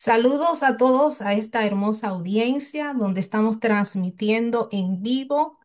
Saludos a todos a esta hermosa audiencia donde estamos transmitiendo en vivo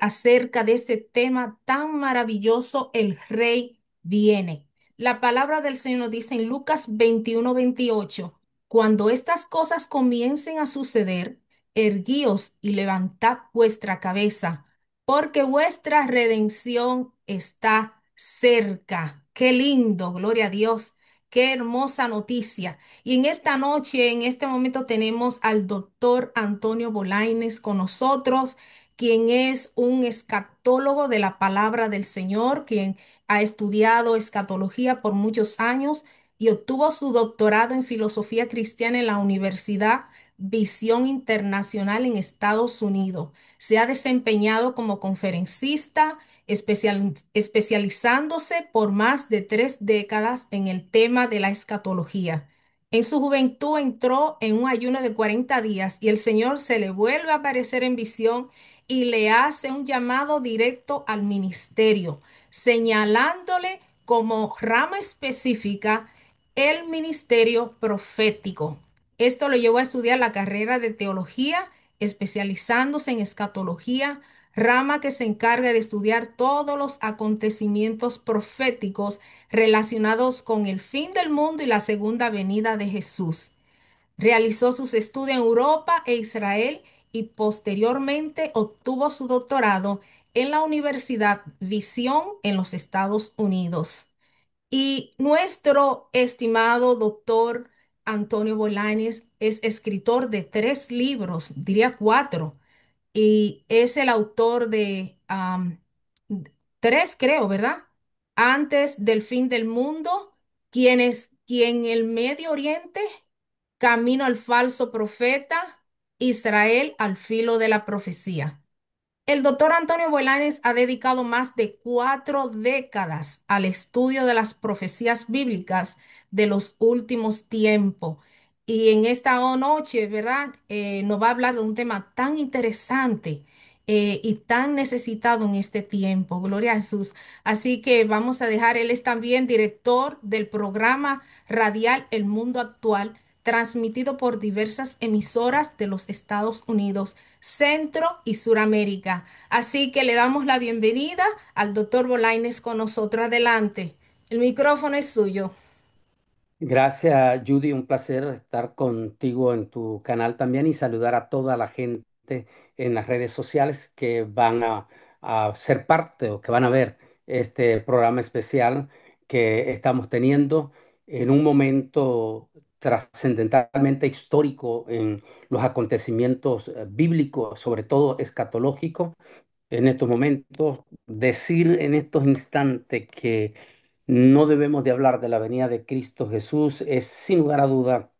acerca de este tema tan maravilloso, el Rey viene. La palabra del Señor nos dice en Lucas 21:28: cuando estas cosas comiencen a suceder, erguíos y levantad vuestra cabeza, porque vuestra redención está cerca. Qué lindo, gloria a Dios, qué hermosa noticia. Y en esta noche, en este momento, tenemos al doctor Antonio Bolaines con nosotros, quien es un escatólogo de la palabra del Señor, quien ha estudiado escatología por muchos años y obtuvo su doctorado en filosofía cristiana en la Universidad Visión Internacional en Estados Unidos. Se ha desempeñado como conferencista, especializándose por más de 3 décadas en el tema de la escatología. En su juventud entró en un ayuno de 40 días y el Señor se le vuelve a aparecer en visión y le hace un llamado directo al ministerio, señalándole como rama específica el ministerio profético. Esto lo llevó a estudiar la carrera de teología, especializándose en escatología, rama que se encarga de estudiar todos los acontecimientos proféticos relacionados con el fin del mundo y la segunda venida de Jesús. Realizó sus estudios en Europa e Israel y posteriormente obtuvo su doctorado en la Universidad Visión en los Estados Unidos. Y nuestro estimado doctor Antonio Bolaños es escritor de 3 libros, diría 4, y es el autor de 3, creo, ¿verdad? Antes del fin del mundo, quien el Medio Oriente, camino al falso profeta, Israel al filo de la profecía. El doctor Antonio Bolanes ha dedicado más de 4 décadas al estudio de las profecías bíblicas de los últimos tiempos. Y en esta noche, ¿verdad? Nos va a hablar de un tema tan interesante y tan necesitado en este tiempo. Gloria a Jesús. Así que vamos a dejar, él es también director del programa radial El Mundo Actual, transmitido por diversas emisoras de los Estados Unidos, Centro y Suramérica. Así que le damos la bienvenida al doctor Bolaines con nosotros. Adelante. El micrófono es suyo. Gracias, Judy. Un placer estar contigo en tu canal también y saludar a toda la gente en las redes sociales que van a ser parte o que van a ver este programa especial que estamos teniendo en un momento trascendentalmente histórico en los acontecimientos bíblicos, sobre todo escatológicos. En estos momentos, decir en estos instantes que no debemos de hablar de la venida de Cristo Jesús es sin lugar a duda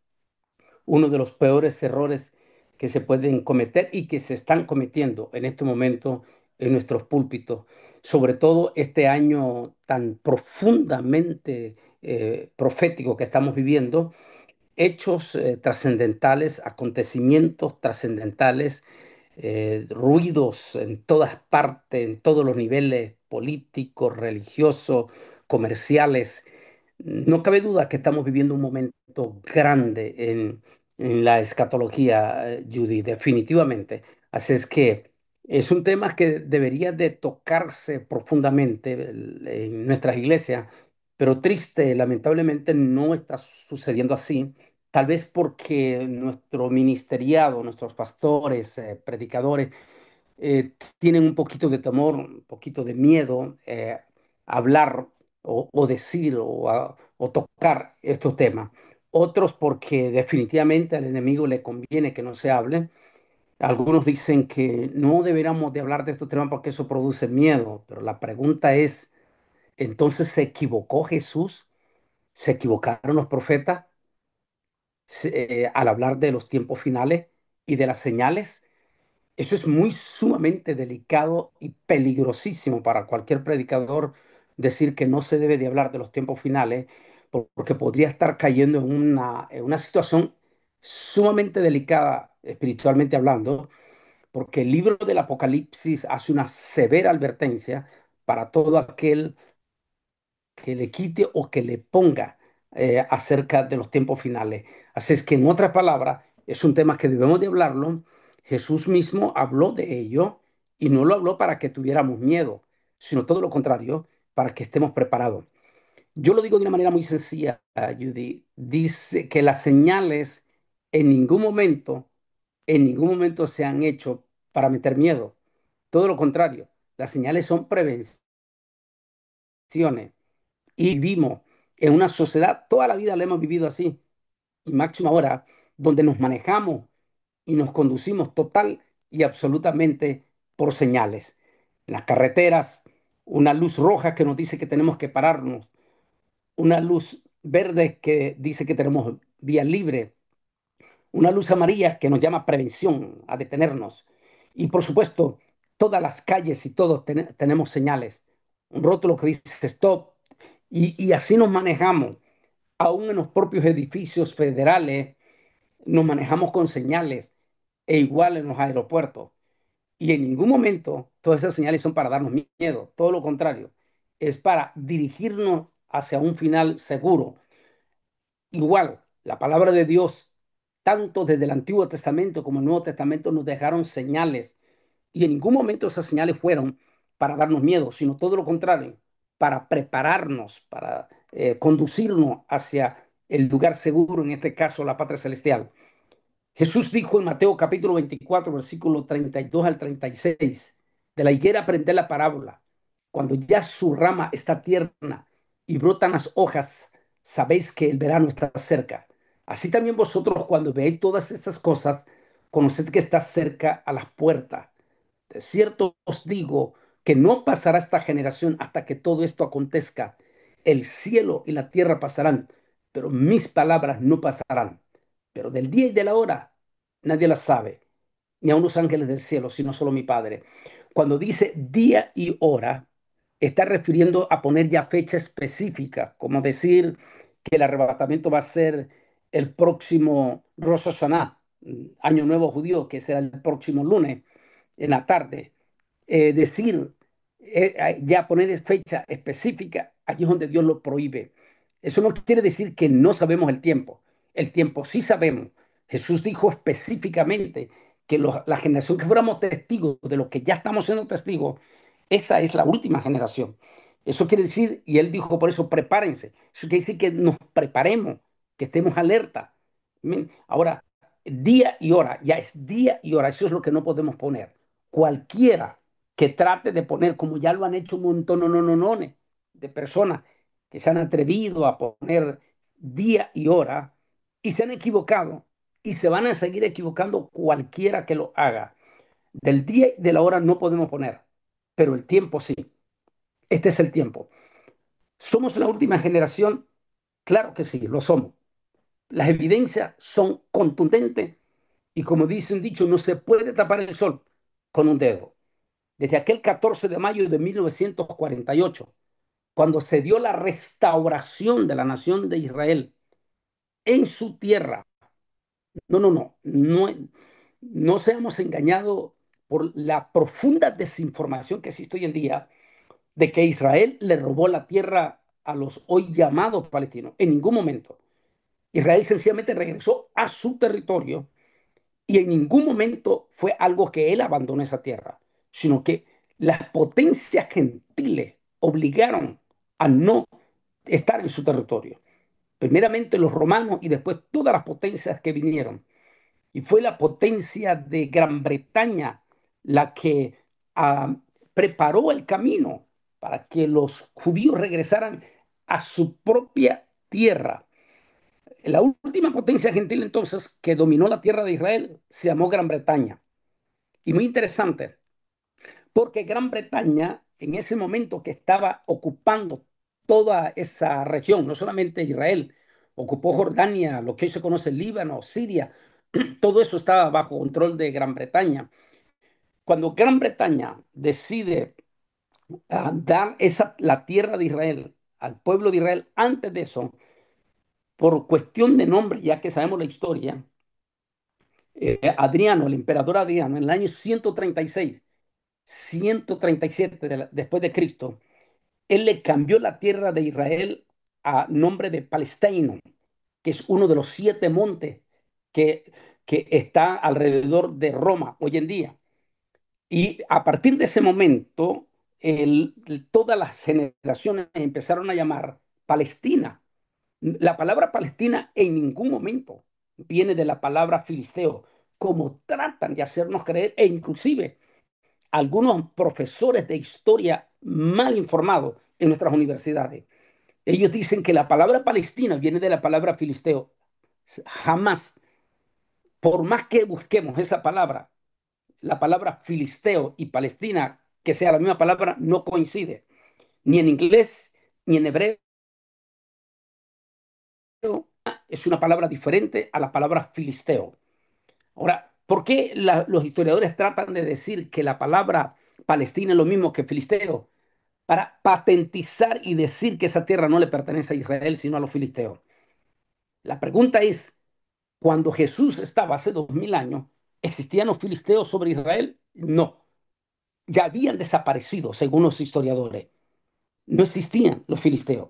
uno de los peores errores que se pueden cometer y que se están cometiendo en este momento en nuestros púlpitos, sobre todo este año tan profundamente profético que estamos viviendo. Hechos trascendentales, acontecimientos trascendentales, ruidos en todas partes, en todos los niveles políticos, religiosos, comerciales. No cabe duda que estamos viviendo un momento grande en la escatología, Judy, definitivamente. Así es que es un tema que debería de tocarse profundamente en nuestras iglesias, pero triste, lamentablemente no está sucediendo así. Tal vez porque nuestro ministeriado, nuestros pastores, predicadores, tienen un poquito de temor, un poquito de miedo a hablar o decir o tocar estos temas. Otros porque definitivamente al enemigo le conviene que no se hable. Algunos dicen que no deberíamos de hablar de estos temas porque eso produce miedo, pero la pregunta es, ¿entonces se equivocó Jesús? ¿Se equivocaron los profetas al hablar de los tiempos finales y de las señales? Eso es muy sumamente delicado y peligrosísimo para cualquier predicador decir que no se debe de hablar de los tiempos finales, porque podría estar cayendo en una situación sumamente delicada espiritualmente hablando, porque el libro del Apocalipsis hace una severa advertencia para todo aquel que le quite o que le ponga acerca de los tiempos finales. Así es que, en otras palabras, es un tema que debemos de hablarlo. Jesús mismo habló de ello y no lo habló para que tuviéramos miedo, sino todo lo contrario, para que estemos preparados. Yo lo digo de una manera muy sencilla, Judy. Dice que las señales en ningún momento, en ningún momento se han hecho para meter miedo. Todo lo contrario, las señales son prevenciones. Y vivimos en una sociedad, toda la vida la hemos vivido así, y máxima ahora, donde nos manejamos y nos conducimos total y absolutamente por señales. En las carreteras, una luz roja que nos dice que tenemos que pararnos, una luz verde que dice que tenemos vía libre, una luz amarilla que nos llama prevención, a detenernos. Y por supuesto, todas las calles y todos tenemos señales, un rótulo que dice stop, y así nos manejamos. Aún en los propios edificios federales nos manejamos con señales, e igual en los aeropuertos. Y en ningún momento todas esas señales son para darnos miedo, todo lo contrario, es para dirigirnos hacia un final seguro. Igual, la palabra de Dios, tanto desde el Antiguo Testamento como el Nuevo Testamento, nos dejaron señales. Y en ningún momento esas señales fueron para darnos miedo, sino todo lo contrario, para prepararnos, para conducirnos hacia el lugar seguro, en este caso la patria celestial. Jesús dijo en Mateo capítulo 24, versículo 32 al 36, de la higuera aprended la parábola. Cuando ya su rama está tierna y brotan las hojas, sabéis que el verano está cerca. Así también vosotros, cuando veáis todas estas cosas, conoced que está cerca a las puertas. De cierto os digo que no pasará esta generación hasta que todo esto acontezca. El cielo y la tierra pasarán, pero mis palabras no pasarán. Pero del día y de la hora nadie la sabe, ni aun los ángeles del cielo, sino solo mi Padre. Cuando dice día y hora, está refiriendo a poner ya fecha específica, como decir que el arrebatamiento va a ser el próximo Rosh Hashanah, Año Nuevo Judío, que será el próximo lunes en la tarde. Decir, ya poner fecha específica, allí es donde Dios lo prohíbe. Eso no quiere decir que no sabemos el tiempo. El tiempo sí sabemos. Jesús dijo específicamente que la generación que fuéramos testigos de lo que ya estamos siendo testigos, esa es la última generación. Eso quiere decir, y él dijo por eso, prepárense. Eso quiere decir que nos preparemos, que estemos alerta. Amén. Ahora, día y hora, ya es día y hora, eso es lo que no podemos poner. Cualquiera que trate de poner, como ya lo han hecho un montón de personas que se han atrevido a poner día y hora y se han equivocado y se van a seguir equivocando cualquiera que lo haga. Del día y de la hora no podemos poner, pero el tiempo sí. Este es el tiempo. ¿Somos la última generación? Claro que sí, lo somos. Las evidencias son contundentes y, como dice un dicho, no se puede tapar el sol con un dedo. Desde aquel 14 de mayo de 1948, cuando se dio la restauración de la nación de Israel en su tierra. No seamos engañados por la profunda desinformación que existe hoy en día de que Israel le robó la tierra a los hoy llamados palestinos. En ningún momento. Israel sencillamente regresó a su territorio y en ningún momento fue algo que él abandonó esa tierra, sino que las potencias gentiles obligaron a no estar en su territorio. Primeramente los romanos y después todas las potencias que vinieron. Y fue la potencia de Gran Bretaña la que ah, preparó el camino para que los judíos regresaran a su propia tierra. La última potencia gentil entonces que dominó la tierra de Israel se llamó Gran Bretaña. Y muy interesante, porque Gran Bretaña en ese momento que estaba ocupando toda esa región, no solamente Israel, ocupó Jordania, lo que hoy se conoce Líbano, Siria, todo eso estaba bajo control de Gran Bretaña. Cuando Gran Bretaña decide dar la tierra de Israel al pueblo de Israel, antes de eso, por cuestión de nombre, ya que sabemos la historia, Adriano, el emperador Adriano, en el año 136, 137 después de Cristo, él le cambió la tierra de Israel a nombre de Palestino, que es uno de los 7 montes que, que está alrededor de Roma hoy en día. Y a partir de ese momento, todas las generaciones empezaron a llamar Palestina. La palabra Palestina en ningún momento viene de la palabra filisteo, como tratan de hacernos creer, e inclusive algunos profesores de historia mal informados en nuestras universidades. Ellos dicen que la palabra Palestina viene de la palabra filisteo. Jamás, por más que busquemos esa palabra, la palabra filisteo y Palestina, que sea la misma palabra, no coincide, ni en inglés ni en hebreo. Es una palabra diferente a la palabra filisteo. Ahora, ¿por qué los historiadores tratan de decir que la palabra Palestina es lo mismo que filisteo? Para patentizar y decir que esa tierra no le pertenece a Israel, sino a los filisteos. La pregunta es, cuando Jesús estaba hace 2000 años, ¿existían los filisteos sobre Israel? No, ya habían desaparecido, según los historiadores. No existían los filisteos.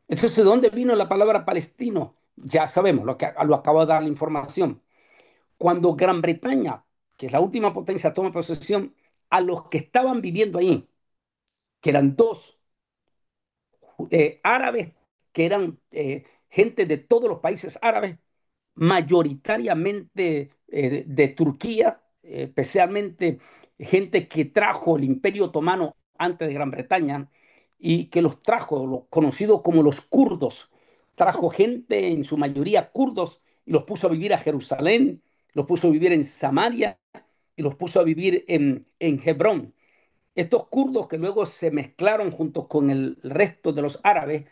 Entonces, ¿de dónde vino la palabra palestino? Ya sabemos, lo acabo de dar la información. Cuando Gran Bretaña, que es la última potencia, toma posesión, a los que estaban viviendo ahí, que eran dos árabes, que eran gente de todos los países árabes, mayoritariamente de Turquía, especialmente gente que trajo el Imperio Otomano antes de Gran Bretaña y que los trajo, los conocidos como los kurdos. Trajo gente, en su mayoría kurdos, y los puso a vivir a Jerusalén, los puso a vivir en Samaria y los puso a vivir en Hebrón. Estos kurdos que luego se mezclaron junto con el resto de los árabes,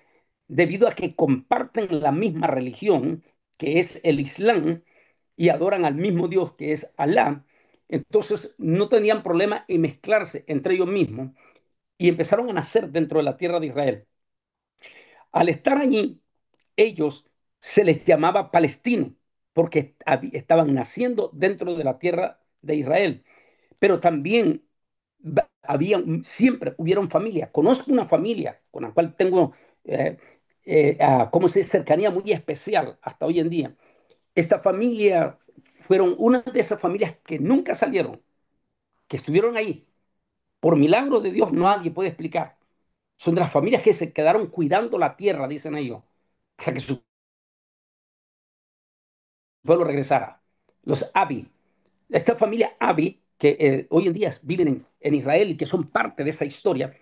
debido a que comparten la misma religión, que es el Islam, y adoran al mismo Dios, que es Alá, entonces no tenían problema en mezclarse entre ellos mismos y empezaron a nacer dentro de la tierra de Israel. Al estar allí, ellos se les llamaba palestinos, porque estaban naciendo dentro de la tierra de Israel, pero también siempre hubieron familias. Conozco una familia con la cual tengo, ¿cómo se dice?, cercanía muy especial hasta hoy en día. Esta familia fueron una de esas familias que nunca salieron, que estuvieron ahí. Por milagro de Dios, nadie puede explicar. Son de las familias que se quedaron cuidando la tierra, dicen ellos, hasta que su pueblo regresara. Los Abi. Esta familia Abi, que hoy en día viven en Israel y que son parte de esa historia,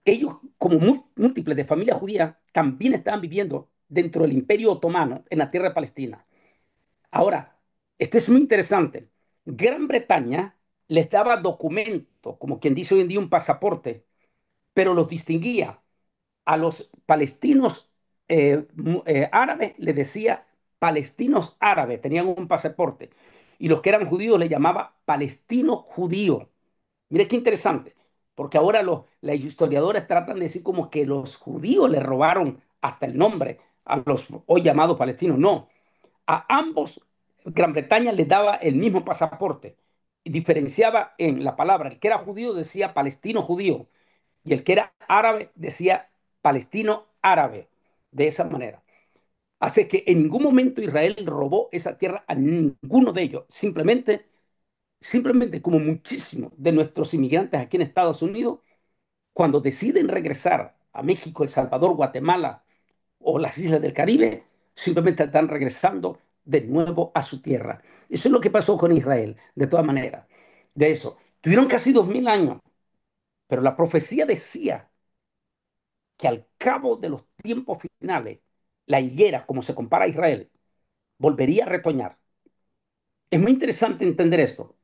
ellos, como múltiples de familia judía, también estaban viviendo dentro del Imperio Otomano en la tierra de Palestina. Ahora, esto es muy interesante. Gran Bretaña les daba documentos, como quien dice hoy en día un pasaporte, pero los distinguía. A los palestinos árabes les decía palestinos árabes, tenían un pasaporte. Y los que eran judíos les llamaba palestino judío. Mire qué interesante, porque ahora los historiadores tratan de decir como que los judíos le robaron hasta el nombre a los hoy llamados palestinos. No, a ambos Gran Bretaña les daba el mismo pasaporte y diferenciaba en la palabra. El que era judío decía palestino judío y el que era árabe decía palestino árabe. De esa manera. Hace que en ningún momento Israel robó esa tierra a ninguno de ellos. Simplemente como muchísimos de nuestros inmigrantes aquí en Estados Unidos, cuando deciden regresar a México, El Salvador, Guatemala o las islas del Caribe, simplemente están regresando de nuevo a su tierra. Eso es lo que pasó con Israel, de todas maneras. De eso, tuvieron casi 2000 años, pero la profecía decía que al cabo de los tiempos finales, la higuera, como se compara a Israel, volvería a retoñar. Es muy interesante entender esto.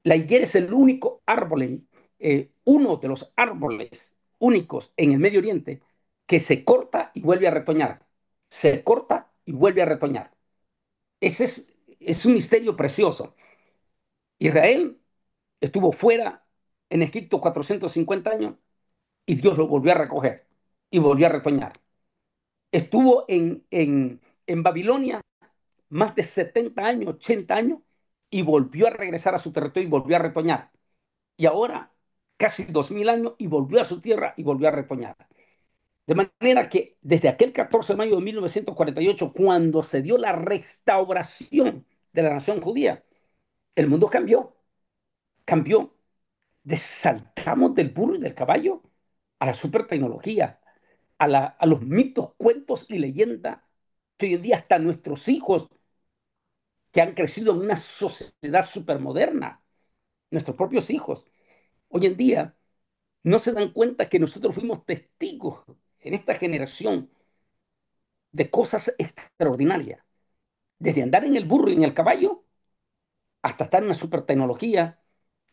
La higuera es el único árbol, uno de los árboles únicos en el Medio Oriente que se corta y vuelve a retoñar. Se corta y vuelve a retoñar. Ese es un misterio precioso. Israel estuvo fuera en Egipto 450 años y Dios lo volvió a recoger y volvió a retoñar. Estuvo en Babilonia más de 70 años, 80 años y volvió a regresar a su territorio y volvió a retoñar. Y ahora casi 2000 años y volvió a su tierra y volvió a retoñar. De manera que desde aquel 14 de mayo de 1948, cuando se dio la restauración de la nación judía, el mundo cambió, cambió. Saltamos del burro y del caballo a la supertecnología, a los mitos, cuentos y leyendas que hoy en día hasta nuestros hijos que han crecido en una sociedad supermoderna, nuestros propios hijos, hoy en día no se dan cuenta que nosotros fuimos testigos en esta generación de cosas extraordinarias, desde andar en el burro y en el caballo hasta estar en la supertecnología,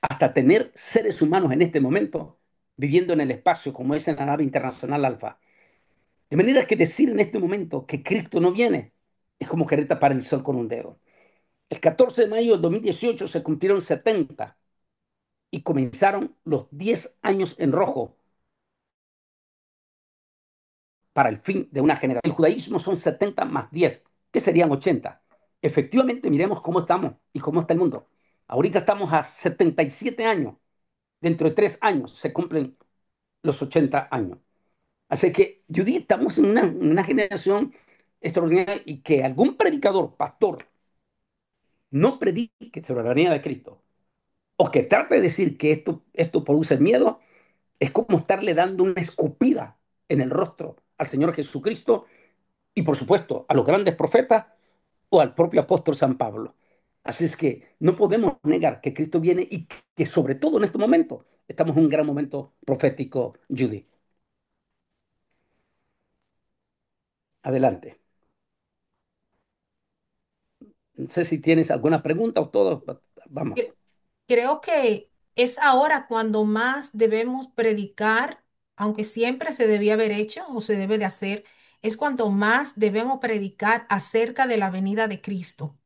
hasta tener seres humanos en este momento viviendo en el espacio como es en la nave internacional Alfa. De manera que decir en este momento que Cristo no viene es como querer tapar el sol con un dedo. El 14 de mayo del 2018 se cumplieron 70 y comenzaron los 10 años en rojo para el fin de una generación. El judaísmo son 70 más 10, que serían 80. Efectivamente, miremos cómo estamos y cómo está el mundo. Ahorita estamos a 77 años. Dentro de 3 años se cumplen los 80 años. Así que, Judy, estamos en una generación extraordinaria y que algún predicador, pastor, no predique sobre la venida de Cristo o que trate de decir que esto produce miedo, es como estarle dando una escupida en el rostro al Señor Jesucristo y, por supuesto, a los grandes profetas o al propio apóstol San Pablo. Así es que no podemos negar que Cristo viene y que sobre todo en este momento estamos en un gran momento profético, Judy. Adelante. No sé si tienes alguna pregunta o todo. Vamos. Cre- Creo que es ahora cuando más debemos predicar, aunque siempre se debía haber hecho o se debe de hacer, es cuando más debemos predicar acerca de la venida de Cristo.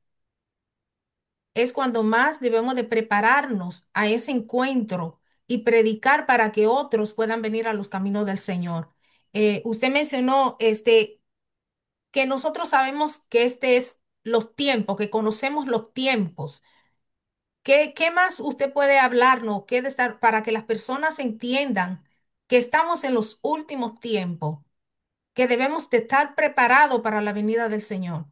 Es cuando más debemos de prepararnos a ese encuentro y predicar para que otros puedan venir a los caminos del Señor. Usted mencionó que nosotros sabemos que este es los tiempos, que conocemos los tiempos. ¿Qué más usted puede hablarnos qué de estar, para que las personas entiendan que estamos en los últimos tiempos, que debemos de estar preparados para la venida del Señor?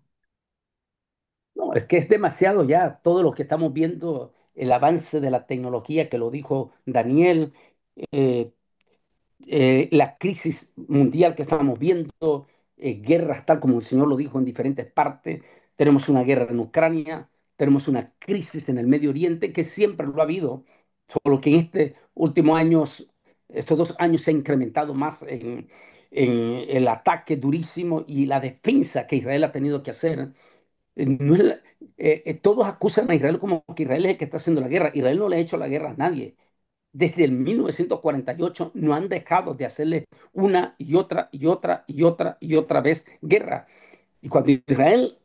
No, es que es demasiado ya todo lo que estamos viendo, el avance de la tecnología que lo dijo Daniel, eh, la crisis mundial que estamos viendo, guerras tal como el Señor lo dijo en diferentes partes. Tenemos una guerra en Ucrania, tenemos una crisis en el Medio Oriente que siempre lo ha habido, solo que en este último años, estos 2 años se ha incrementado más en el ataque durísimo y la defensa que Israel ha tenido que hacer. No es todos acusan a Israel como que Israel es el que está haciendo la guerra. Israel no le ha hecho la guerra a nadie. Desde el 1948 no han dejado de hacerle una y otra y otra y otra y otra vez guerra. Y cuando Israel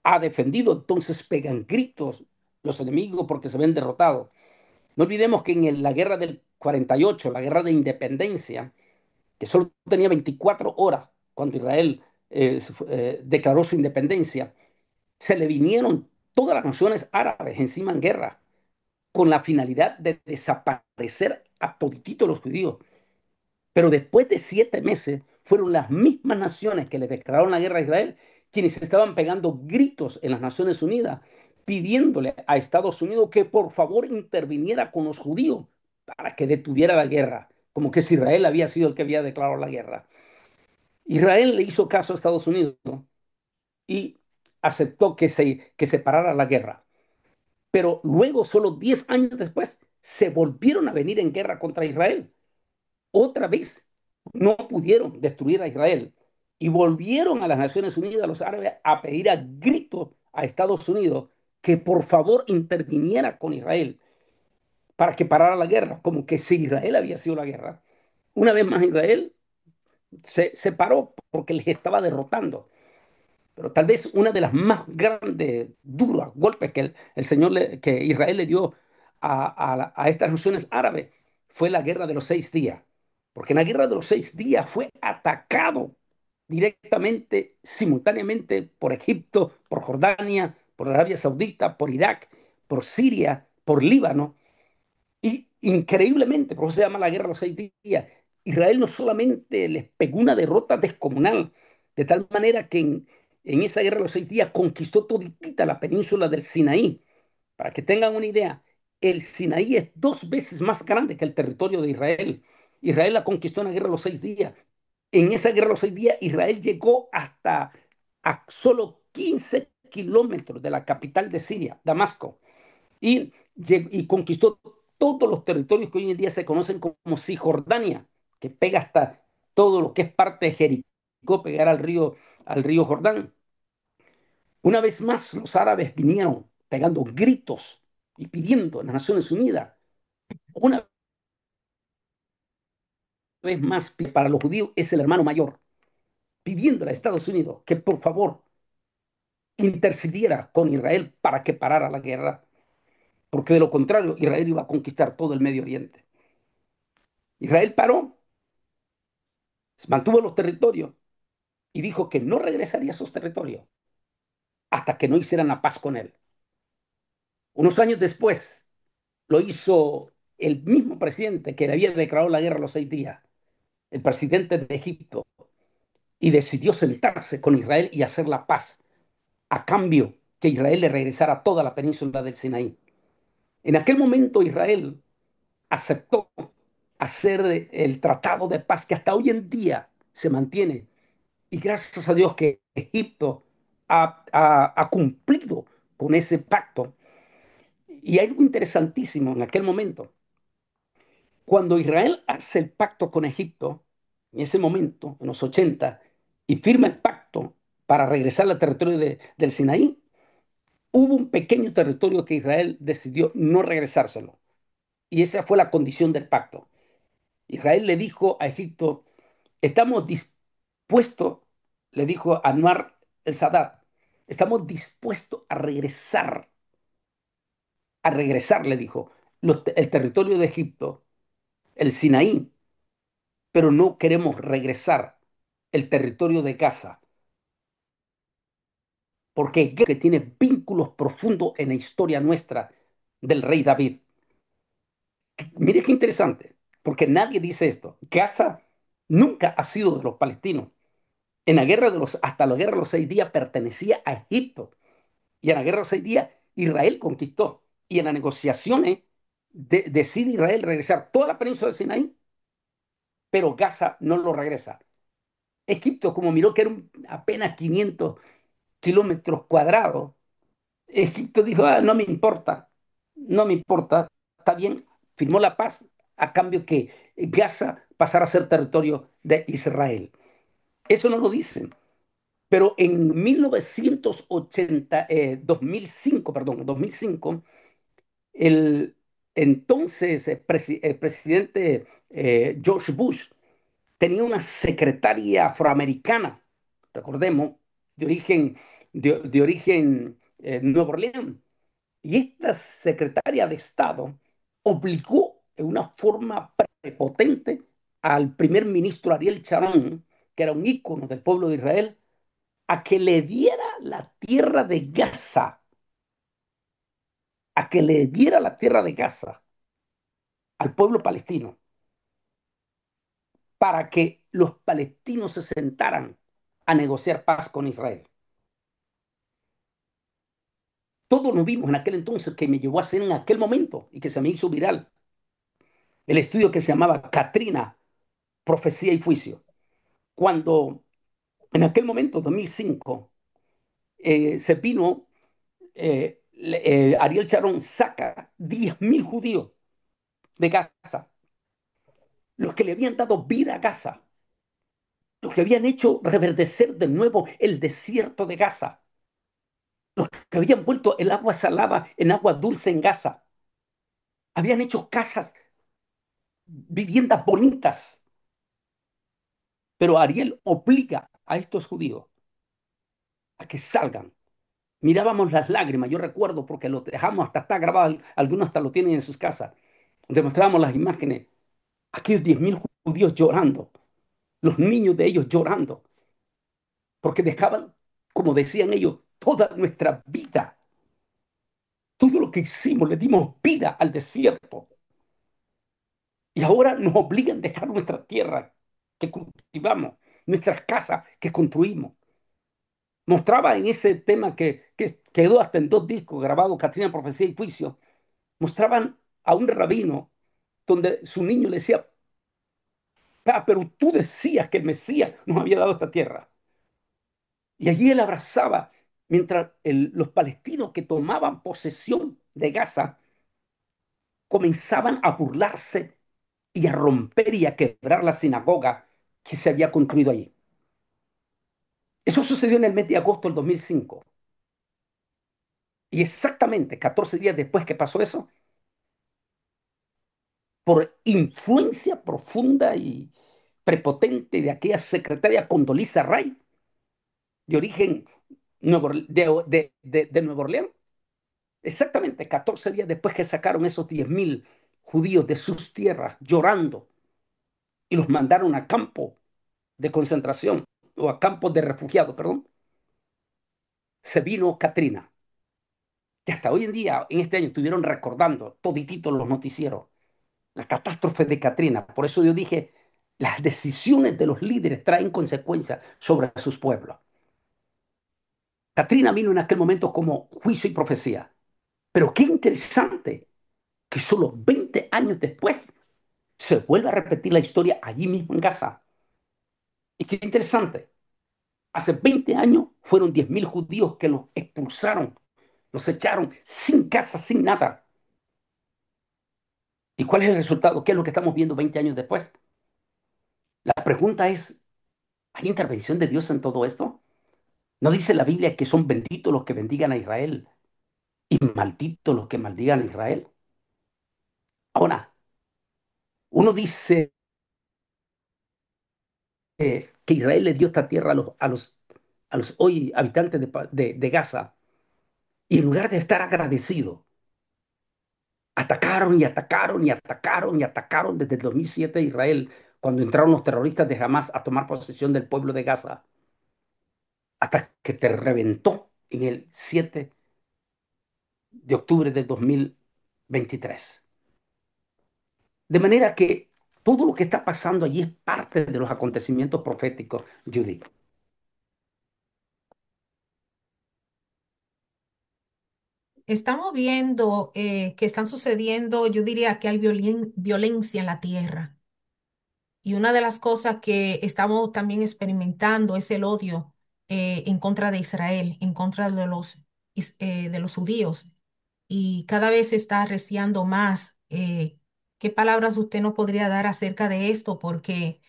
ha defendido, entonces pegan gritos los enemigos porque se ven derrotados. No olvidemos que en la guerra del 48, la guerra de independencia, que solo tenía 24 horas cuando Israel declaró su independencia, se le vinieron todas las naciones árabes encima en guerra con la finalidad de desaparecer a todititos los judíos. Pero después de 7 meses fueron las mismas naciones que le declararon la guerra a Israel quienes estaban pegando gritos en las Naciones Unidas pidiéndole a Estados Unidos que por favor interviniera con los judíos para que detuviera la guerra, como que si Israel había sido el que había declarado la guerra. Israel le hizo caso a Estados Unidos y aceptó que se parara la guerra. Pero luego, solo 10 años después, se volvieron a venir en guerra contra Israel. Otra vez no pudieron destruir a Israel y volvieron a las Naciones Unidas, los árabes, a pedir a gritos a Estados Unidos que por favor interviniera con Israel para que parara la guerra, como que si Israel había sido la guerra. Una vez más Israel se paró porque les estaba derrotando. Pero tal vez una de las más grandes, duros golpes que el Señor, que Israel le dio a estas naciones árabes fue la guerra de los 6 días. Porque en la guerra de los 6 días fue atacado directamente, simultáneamente, por Egipto, por Jordania, por Arabia Saudita, por Irak, por Siria, por Líbano. Y increíblemente, por eso se llama la guerra de los 6 días, Israel no solamente les pegó una derrota descomunal, de tal manera que en esa guerra de los 6 días conquistó toditita la península del Sinaí. Para que tengan una idea, el Sinaí es 2 veces más grande que el territorio de Israel. Israel la conquistó en la guerra de los 6 días. En esa guerra de los 6 días, Israel llegó hasta a solo 15 kilómetros de la capital de Siria, Damasco, y conquistó todos los territorios que hoy en día se conocen como Cisjordania, que pega hasta todo lo que es parte de Jericó, pegar al río Jordán. Una vez más, los árabes vinieron pegando gritos y pidiendo a las Naciones Unidas, una vez más, para los judíos es el hermano mayor, pidiéndole a Estados Unidos que por favor intercediera con Israel para que parara la guerra, porque de lo contrario Israel iba a conquistar todo el Medio Oriente. Israel paró, mantuvo los territorios y dijo que no regresaría a esos territorios hasta que no hicieran la paz con él. Unos años después lo hizo el mismo presidente que le había declarado la guerra a los 6 días, el presidente de Egipto, y decidió sentarse con Israel y hacer la paz a cambio que Israel le regresara toda la península del Sinaí. En aquel momento Israel aceptó hacer el tratado de paz que hasta hoy en día se mantiene. Y gracias a Dios que Egipto ha cumplido con ese pacto. Y hay algo interesantísimo en aquel momento. Cuando Israel hace el pacto con Egipto, en ese momento, en los 80, y firma el pacto para regresar al territorio del Sinaí, hubo un pequeño territorio que Israel decidió no regresárselo. Y esa fue la condición del pacto. Israel le dijo a Egipto, estamos dispuestos, le dijo a Anwar el Sadat, estamos dispuestos a regresar, le dijo, el territorio de Egipto, el Sinaí, pero no queremos regresar el territorio de Gaza, porque que tiene vínculos profundos en la historia nuestra del rey David. Mire qué interesante, porque nadie dice esto. Gaza nunca ha sido de los palestinos. Hasta la guerra de los 6 días pertenecía a Egipto. Y en la guerra de los 6 días Israel conquistó. Y en las negociaciones decide Israel regresar toda la península de Sinaí, pero Gaza no lo regresa. Egipto, como miró que eran apenas 500 kilómetros cuadrados, Egipto dijo, no me importa, no me importa, está bien, firmó la paz a cambio que Gaza pasara a ser territorio de Israel. Eso no lo dicen, pero en 2005, el entonces presidente George Bush tenía una secretaria afroamericana, recordemos, de origen Nuevo Orleans. Y esta secretaria de Estado obligó en una forma prepotente al primer ministro Ariel Sharon, que era un ícono del pueblo de Israel, a que le diera la tierra de Gaza, a que le diera la tierra de Gaza al pueblo palestino, para que los palestinos se sentaran a negociar paz con Israel. Todos nos vimos en aquel entonces que me llevó a hacer en aquel momento y que se me hizo viral el estudio que se llamaba Katrina, Profecía y Juicio. Cuando en aquel momento, 2005, se vino, Ariel Sharon saca 10.000 judíos de Gaza, los que le habían dado vida a Gaza, los que habían hecho reverdecer de nuevo el desierto de Gaza, los que habían vuelto el agua salada en agua dulce en Gaza, habían hecho casas, viviendas bonitas, pero Ariel obliga a estos judíos a que salgan. Mirábamos las lágrimas, yo recuerdo porque lo dejamos, hasta está grabado, algunos hasta lo tienen en sus casas. Demostrábamos las imágenes, aquellos 10.000 judíos llorando, los niños de ellos llorando, porque dejaban, como decían ellos, toda nuestra vida, todo lo que hicimos, le dimos vida al desierto. Y ahora nos obligan a dejar nuestra tierra que cultivamos, nuestras casas que construimos. Mostraba en ese tema que quedó hasta en dos discos grabados, Catrina, Profecía y Juicio, mostraban a un rabino donde su niño le decía, pero tú decías que el Mesías nos había dado esta tierra. Y allí él abrazaba, mientras los palestinos que tomaban posesión de Gaza comenzaban a burlarse y a romper y a quebrar la sinagoga que se había construido allí. Eso sucedió en el mes de agosto del 2005. Y exactamente 14 días después que pasó eso, por influencia profunda y prepotente de aquella secretaria Condoleezza Rice, de origen de Nueva Orleans, exactamente 14 días después que sacaron esos 10.000 judíos de sus tierras llorando y los mandaron a campos de concentración o a campos de refugiados, perdón, se vino Katrina. Y hasta hoy en día, en este año, estuvieron recordando todititos los noticieros la catástrofe de Katrina. Por eso yo dije, las decisiones de los líderes traen consecuencias sobre sus pueblos. Katrina vino en aquel momento como juicio y profecía. Pero qué interesante que solo 20 años después se vuelve a repetir la historia allí mismo en Gaza. Y qué interesante, hace 20 años fueron 10.000 judíos que los expulsaron, los echaron sin casa, sin nada. ¿Y cuál es el resultado? ¿Qué es lo que estamos viendo 20 años después? La pregunta es, ¿hay intervención de Dios en todo esto? ¿No dice la Biblia que son benditos los que bendigan a Israel y malditos los que maldigan a Israel? Ahora, uno dice que Israel le dio esta tierra a los hoy habitantes de Gaza y en lugar de estar agradecido, atacaron y atacaron y atacaron y atacaron desde el 2007 a Israel, cuando entraron los terroristas de Hamas a tomar posesión del pueblo de Gaza, hasta que te reventó en el 7 de octubre de 2023. De manera que todo lo que está pasando allí es parte de los acontecimientos proféticos, Judy. Estamos viendo que están sucediendo, yo diría que hay violencia en la tierra. Y una de las cosas que estamos también experimentando es el odio en contra de Israel, en contra de de los judíos. Y cada vez se está arreciando más. ¿Qué palabras usted nos podría dar acerca de esto? Porque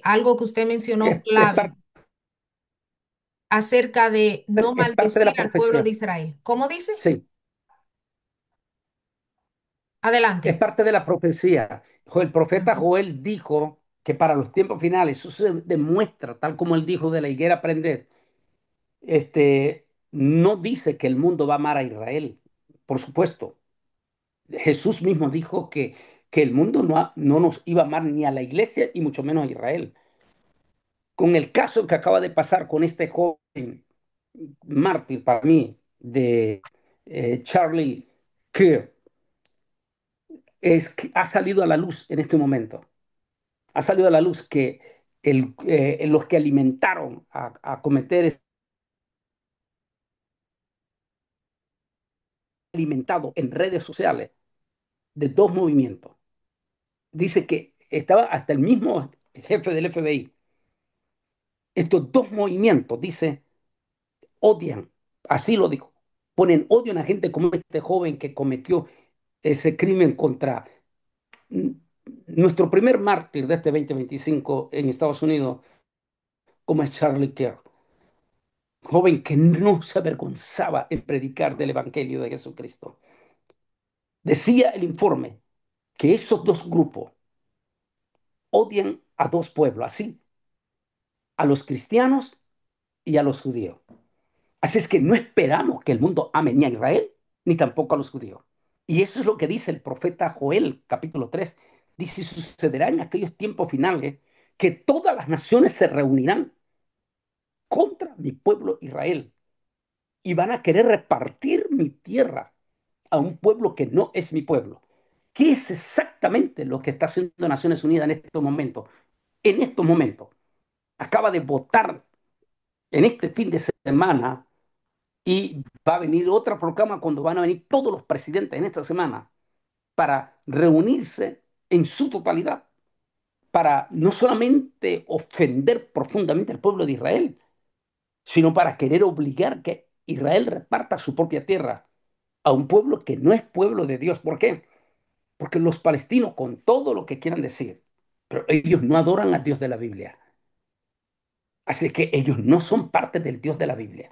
algo que usted mencionó Es clave parte, acerca de no es parte de maldecir la al pueblo de profecía. Israel. ¿Cómo dice? Sí, es Adelante. parte de la profecía. El profeta Ujú. Joel dijo que para los tiempos finales, eso se demuestra, tal como él dijo de la higuera prender, no dice que el mundo va a amar a Israel. Por supuesto, Jesús mismo dijo que el mundo no nos iba a amar ni a la iglesia y mucho menos a Israel. Con el caso que acaba de pasar con este joven mártir para mí de Charlie Kirk, es que ha salido a la luz en este momento. Ha salido a la luz que los que alimentaron a cometer es alimentado en redes sociales de dos movimientos. Dice que estaba hasta el mismo jefe del FBI. Estos dos movimientos, dice, odian, así lo dijo, ponen odio en la gente como este joven que cometió ese crimen contra nuestro primer mártir de este 2025 en Estados Unidos, como es Charlie Kirk, joven que no se avergonzaba en predicar del Evangelio de Jesucristo. Decía el informe que esos dos grupos odian a dos pueblos, así, a los cristianos y a los judíos. Así es que no esperamos que el mundo ame ni a Israel ni tampoco a los judíos. Y eso es lo que dice el profeta Joel, capítulo 3. Dice, sucederá en aquellos tiempos finales que todas las naciones se reunirán contra mi pueblo Israel y van a querer repartir mi tierra a un pueblo que no es mi pueblo. ¿Qué es exactamente lo que está haciendo Naciones Unidas en estos momentos? En estos momentos. Acaba de votar en este fin de semana y va a venir otra proclama cuando van a venir todos los presidentes en esta semana para reunirse en su totalidad, para no solamente ofender profundamente al pueblo de Israel, sino para querer obligar que Israel reparta su propia tierra a un pueblo que no es pueblo de Dios. ¿Por qué? Porque los palestinos, con todo lo que quieran decir, pero ellos no adoran al Dios de la Biblia. Así que ellos no son parte del Dios de la Biblia.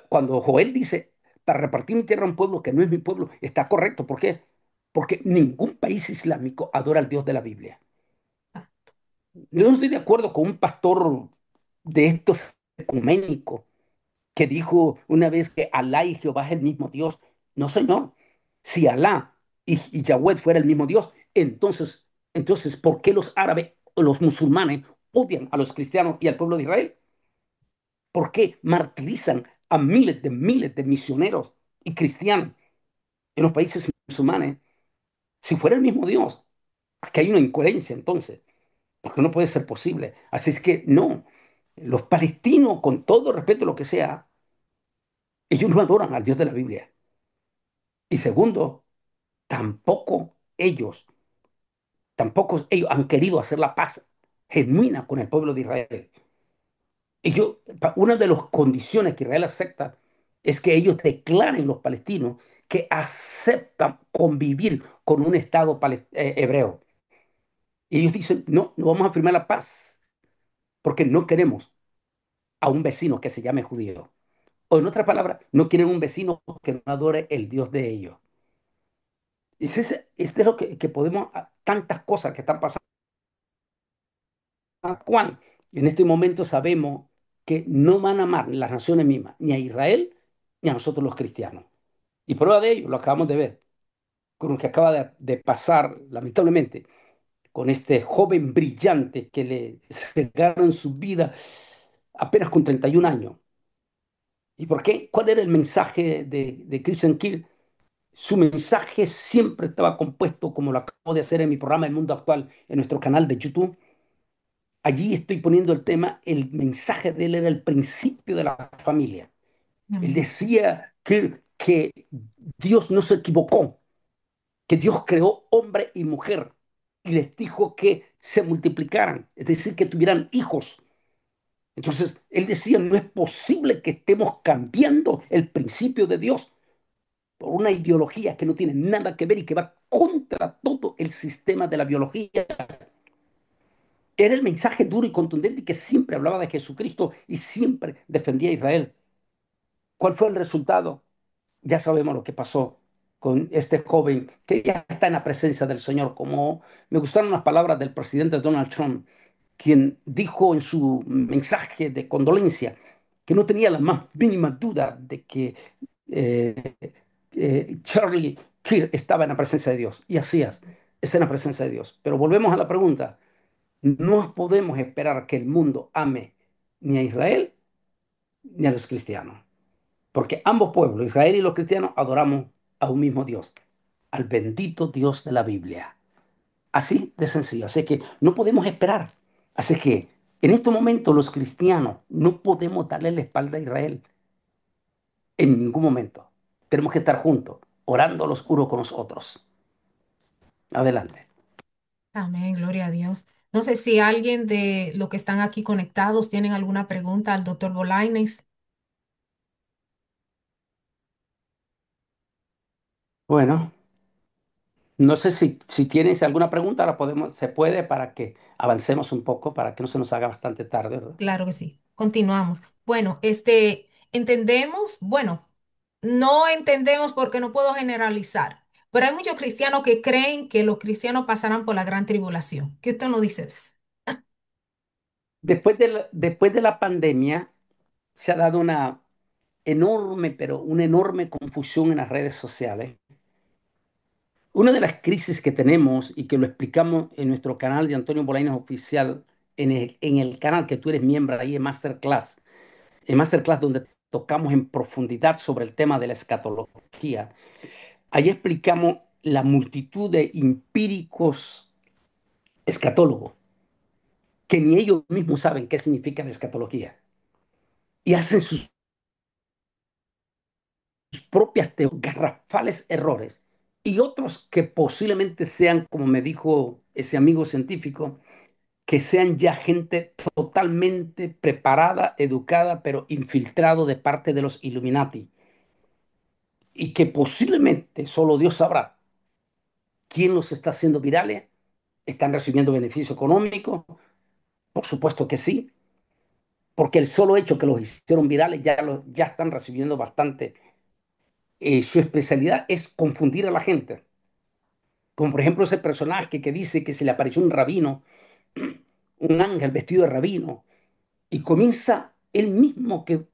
Cuando Joel dice, para repartir mi tierra a un pueblo que no es mi pueblo, está correcto. ¿Por qué? Porque ningún país islámico adora al Dios de la Biblia. Ah, Yo no estoy de acuerdo con un pastor de estos ecuménicos que dijo una vez que Alá y Jehová es el mismo Dios. No, señor. Si Alá y Yahweh fuera el mismo Dios, entonces, ¿por qué los árabes o los musulmanes odian a los cristianos y al pueblo de Israel? ¿Por qué martirizan a miles de misioneros y cristianos en los países musulmanes? Si fuera el mismo Dios, aquí hay una incoherencia entonces, porque no puede ser posible. Así es que no, los palestinos, con todo respeto a lo que sea, ellos no adoran al Dios de la Biblia. Y segundo, tampoco ellos han querido hacer la paz genuina con el pueblo de Israel. Una de las condiciones que Israel acepta es que ellos declaren los palestinos que aceptan convivir con un Estado hebreo. Y ellos dicen, no, no vamos a firmar la paz porque no queremos a un vecino que se llame judío. O en otras palabras, no quieren un vecino que no adore el Dios de ellos. Es de lo que podemos, tantas cosas que están pasando. Juan, en este momento sabemos que no van a amar las naciones mismas, ni a Israel, ni a nosotros los cristianos. Y prueba de ello lo acabamos de ver con lo que acaba de pasar, lamentablemente, con este joven brillante que le cegaron su vida apenas con 31 años. ¿Y por qué? ¿Cuál era el mensaje de Christian Kirk? Su mensaje siempre estaba compuesto, como lo acabo de hacer en mi programa El Mundo Actual, en nuestro canal de YouTube. Allí estoy poniendo el tema, el mensaje de él era el principio de la familia. Él amén. decía que Dios no se equivocó, que Dios creó hombre y mujer y les dijo que se multiplicaran, es decir, que tuvieran hijos. Entonces, él decía, no es posible que estemos cambiando el principio de Dios por una ideología que no tiene nada que ver y que va contra todo el sistema de la biología. Era el mensaje duro y contundente que siempre hablaba de Jesucristo y siempre defendía a Israel. ¿Cuál fue el resultado? Ya sabemos lo que pasó con este joven que ya está en la presencia del Señor. Como me gustaron las palabras del presidente Donald Trump, quien dijo en su mensaje de condolencia que no tenía la más mínima duda de que eh, Charlie Kirk estaba en la presencia de Dios. Y así es, está en la presencia de Dios. Pero volvemos a la pregunta. No podemos esperar que el mundo ame ni a Israel ni a los cristianos, porque ambos pueblos, Israel y los cristianos, adoramos a un mismo Dios, al bendito Dios de la Biblia. Así de sencillo. Así que no podemos esperar. Así que en estos momentos los cristianos no podemos darle la espalda a Israel en ningún momento. Tenemos que estar juntos, orando los unos con los otros. Adelante. Amén, gloria a Dios. No sé si alguien de los que están aquí conectados tienen alguna pregunta al doctor Bolaines. Bueno, no sé si tienes alguna pregunta, se puede para que avancemos un poco, para que no se nos haga bastante tarde, ¿verdad? Claro que sí. Continuamos. Bueno, entendemos, bueno, no entendemos porque no puedo generalizar, pero hay muchos cristianos que creen que los cristianos pasarán por la gran tribulación. ¿Qué usted nos dice de eso? Después de la pandemia se ha dado una enorme, pero una enorme confusión en las redes sociales. Una de las crisis que tenemos y que lo explicamos en nuestro canal de Antonio Bolaños Oficial, en el canal que tú eres miembro ahí en Masterclass donde tocamos en profundidad sobre el tema de la escatología. Ahí explicamos la multitud de empíricos escatólogos que ni ellos mismos saben qué significa la escatología y hacen sus propias garrafales errores y otros que posiblemente sean, como me dijo ese amigo científico, que sean ya gente totalmente preparada, educada, pero infiltrado de parte de los Illuminati y que posiblemente solo Dios sabrá quién los está haciendo virales, están recibiendo beneficio económico, por supuesto que sí, porque el solo hecho que los hicieron virales ya están recibiendo bastante. Su especialidad es confundir a la gente, como por ejemplo ese personaje que dice que se le apareció un rabino, un ángel vestido de rabino, y comienza él mismo que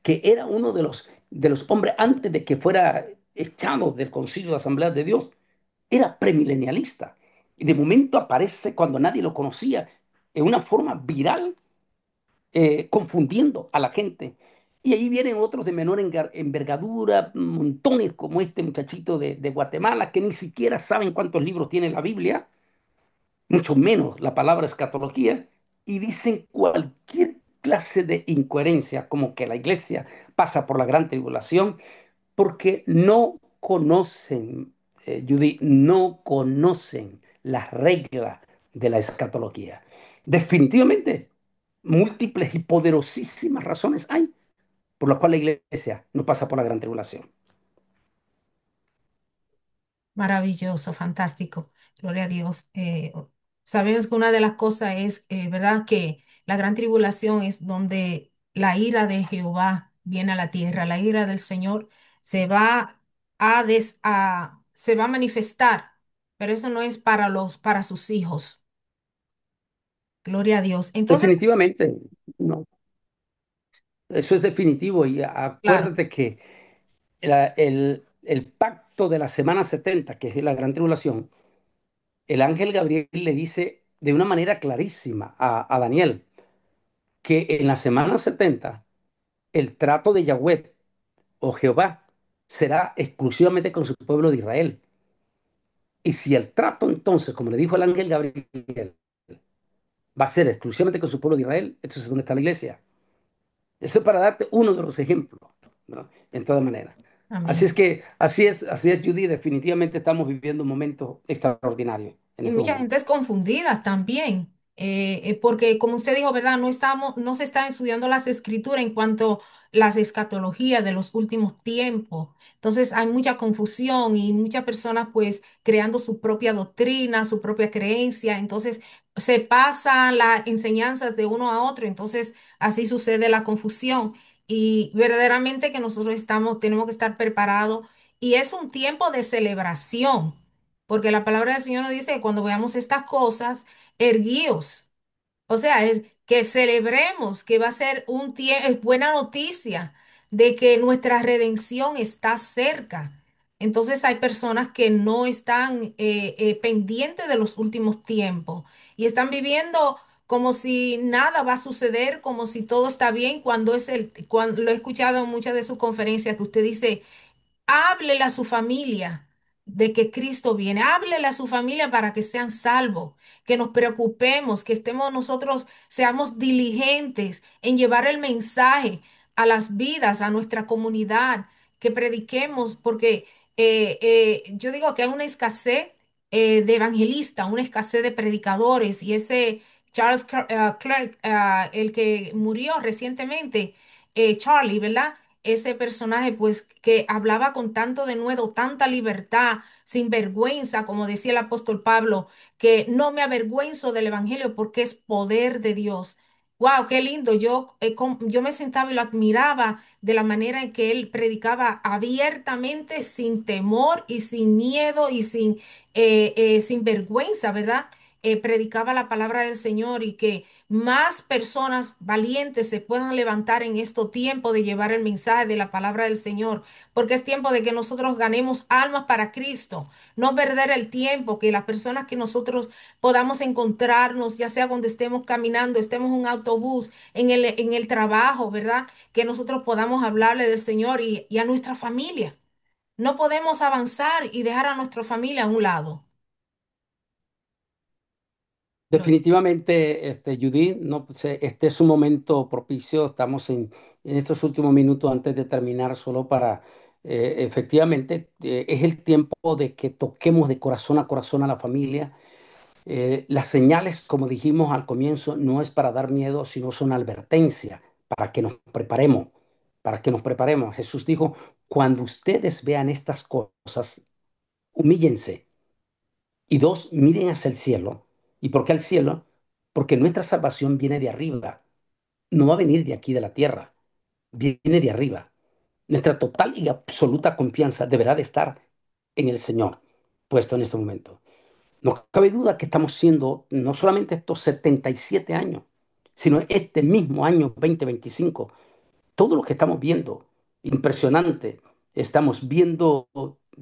era uno de los hombres antes de que fuera echado del concilio de Asamblea de Dios, era premilenialista. Y de momento aparece cuando nadie lo conocía en una forma viral, confundiendo a la gente. Y ahí vienen otros de menor envergadura, montones como este muchachito de Guatemala, que ni siquiera saben cuántos libros tiene la Biblia, mucho menos la palabra escatología, y dicen cualquier clase de incoherencia, como que la iglesia pasa por la gran tribulación, porque no conocen, Judy, no conocen las reglas de la escatología. Definitivamente, múltiples y poderosísimas razones hay por las cuales la iglesia no pasa por la gran tribulación. Maravilloso, fantástico. Gloria a Dios. Sabemos que una de las cosas es, ¿verdad? Que la gran tribulación es donde la ira de Jehová viene a la tierra, la ira del Señor se va se va a manifestar, pero eso no es para para sus hijos. Gloria a Dios. Entonces, Definitivamente, no, eso es definitivo y claro, acuérdate que el pacto de la semana 70, que es la gran tribulación, el ángel Gabriel le dice de una manera clarísima a Daniel que en la semana 70 el trato de Yahweh o Jehová será exclusivamente con su pueblo de Israel. Y si el trato entonces, como le dijo el ángel Gabriel, va a ser exclusivamente con su pueblo de Israel, entonces ¿dónde está la iglesia? Eso es para darte uno de los ejemplos, ¿no? En toda manera. Así amén. es que, así es, Judy, definitivamente estamos viviendo un momento extraordinario en Y este mucha gente momento. es confundida también, porque como usted dijo, ¿verdad? No se están estudiando las escrituras en cuanto a las escatologías de los últimos tiempos. Entonces hay mucha confusión y muchas personas pues creando su propia doctrina, su propia creencia. Entonces se pasan las enseñanzas de uno a otro. Entonces así sucede la confusión. Y verdaderamente que nosotros tenemos que estar preparados y es un tiempo de celebración. Porque la palabra del Señor nos dice que cuando veamos estas cosas, erguíos. O sea, es que celebremos que va a ser un tiempo, es buena noticia de que nuestra redención está cerca. Entonces hay personas que no están pendientes de los últimos tiempos y están viviendo como si nada va a suceder, como si todo está bien, cuando lo he escuchado en muchas de sus conferencias que usted dice. Háblele a su familia de que Cristo viene. Háblele a su familia para que sean salvos, que nos preocupemos, que estemos nosotros, seamos diligentes en llevar el mensaje a las vidas, a nuestra comunidad, que prediquemos, porque yo digo que hay una escasez de evangelistas, una escasez de predicadores, y ese Clark, el que murió recientemente, Charlie, ¿verdad? Ese personaje, pues, que hablaba con tanto denuedo, tanta libertad, sin vergüenza, como decía el apóstol Pablo, que no me avergüenzo del evangelio porque es poder de Dios. Wow, qué lindo. Yo me sentaba y lo admiraba de la manera en que él predicaba abiertamente, sin temor y sin miedo y sin vergüenza, ¿verdad? Predicaba la palabra del Señor y que más personas valientes se puedan levantar en este tiempo de llevar el mensaje de la palabra del Señor, porque es tiempo de que nosotros ganemos almas para Cristo, no perder el tiempo, que las personas que nosotros podamos encontrarnos, ya sea cuando estemos caminando, estemos en un autobús, en el trabajo, ¿verdad? Que nosotros podamos hablarle del Señor y a nuestra familia. No podemos avanzar y dejar a nuestra familia a un lado. Gloria. Definitivamente, Judith, no, pues, este es un momento propicio. Estamos en estos últimos minutos antes de terminar, solo para, efectivamente, es el tiempo de que toquemos de corazón a la familia. Las señales, como dijimos al comienzo, no es para dar miedo, sino son advertencia, para que nos preparemos, para que nos preparemos. Jesús dijo, cuando ustedes vean estas cosas, humíllense. Y dos, miren hacia el cielo. ¿Y por qué al cielo? Porque nuestra salvación viene de arriba, no va a venir de aquí de la tierra, viene de arriba. Nuestra total y absoluta confianza deberá de estar en el Señor, puesto en este momento. No cabe duda que estamos siendo no solamente estos 77 años, sino este mismo año 2025 todo lo que estamos viendo, impresionante. Estamos viendo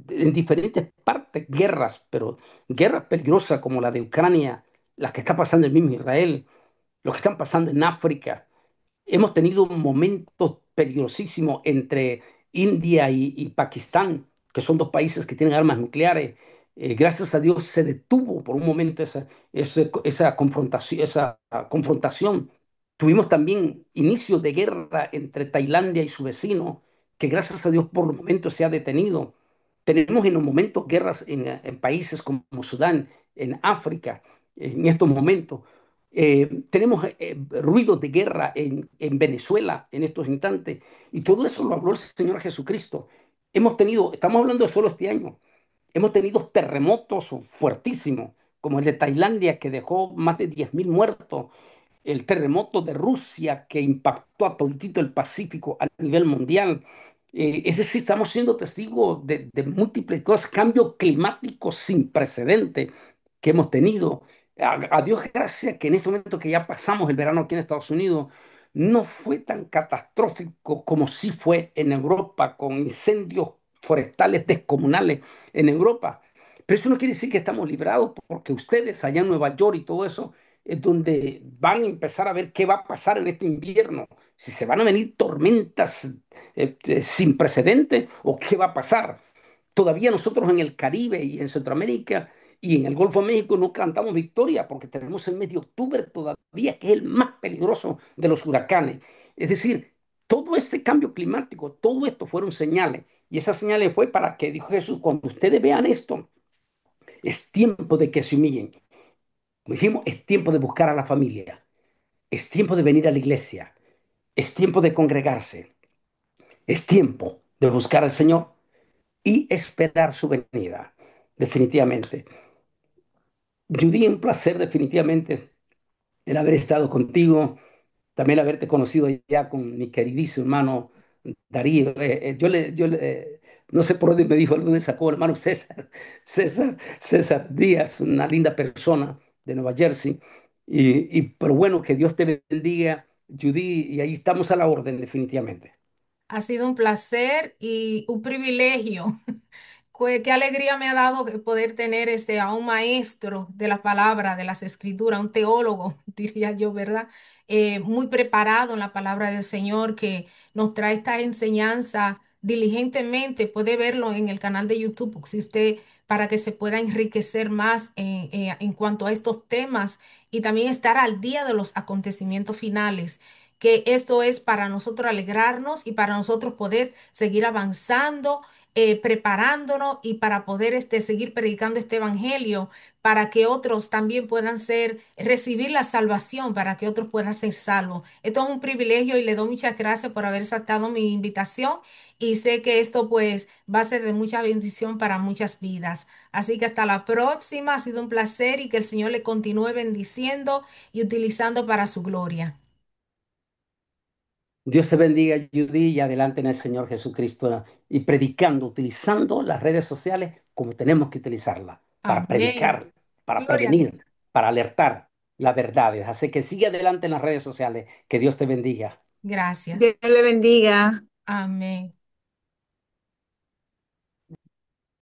en diferentes partes guerras, pero guerras peligrosas como la de Ucrania, la que está pasando en el mismo Israel, lo que están pasando en África. Hemos tenido momentos peligrosísimos entre India y Pakistán, que son dos países que tienen armas nucleares. Gracias a Dios se detuvo por un momento esa confrontación. Tuvimos también inicios de guerra entre Tailandia y su vecino, que gracias a Dios por los momentos se ha detenido. Tenemos en los momentos guerras en países como Sudán, en África, en estos momentos. Tenemos ruidos de guerra en Venezuela en estos instantes, y todo eso lo habló el Señor Jesucristo. Hemos tenido, estamos hablando de solo este año, hemos tenido terremotos fuertísimos, como el de Tailandia, que dejó más de 10.000 muertos, el terremoto de Rusia, que impactó a toditito el Pacífico a nivel mundial. Es decir, estamos siendo testigos de múltiples cosas, cambio climático sin precedente que hemos tenido. A Dios gracias que en este momento que ya pasamos el verano aquí en Estados Unidos, no fue tan catastrófico como sí fue en Europa, con incendios forestales descomunales en Europa. Pero eso no quiere decir que estamos librados, porque ustedes allá en Nueva York y todo eso es donde van a empezar a ver qué va a pasar en este invierno, si se van a venir tormentas sin precedentes o qué va a pasar. Todavía nosotros en el Caribe y en Centroamérica y en el Golfo de México no cantamos victoria porque tenemos el mes de octubre todavía, que es el más peligroso de los huracanes. Es decir, todo este cambio climático, todo esto fueron señales. Y esas señales fue para que, dijo Jesús, cuando ustedes vean esto, es tiempo de que se humillen. Como dijimos, es tiempo de buscar a la familia, es tiempo de venir a la iglesia, es tiempo de congregarse, es tiempo de buscar al Señor y esperar su venida, definitivamente. Judy, un placer definitivamente el haber estado contigo, también haberte conocido ya con mi queridísimo hermano Darío. No sé por dónde me dijo, dónde sacó el hermano César Díaz, una linda persona de Nueva Jersey. Pero bueno, que Dios te bendiga, Judy, y ahí estamos a la orden, definitivamente. Ha sido un placer y un privilegio. Qué alegría me ha dado poder tener a un maestro de la palabra, de las escrituras, un teólogo, diría yo, ¿verdad? Muy preparado en la palabra del Señor, que nos trae esta enseñanza diligentemente. Puede verlo en el canal de YouTube, si usted, para que se pueda enriquecer más en cuanto a estos temas y también estar al día de los acontecimientos finales, que esto es para nosotros alegrarnos y para nosotros poder seguir avanzando, preparándonos y para poder seguir predicando este evangelio, para que otros también puedan recibir la salvación, para que otros puedan ser salvos. Esto es un privilegio y le doy muchas gracias por haber aceptado mi invitación y sé que esto pues va a ser de mucha bendición para muchas vidas. Así que hasta la próxima, ha sido un placer y que el Señor le continúe bendiciendo y utilizando para su gloria. Dios te bendiga, Judy, y adelante en el Señor Jesucristo y predicando, utilizando las redes sociales como tenemos que utilizarlas, para Amén. predicar, para Gloria a Dios. prevenir, para alertar las verdades. Así que sigue adelante en las redes sociales. Que Dios te bendiga. Gracias. Dios le bendiga. Amén.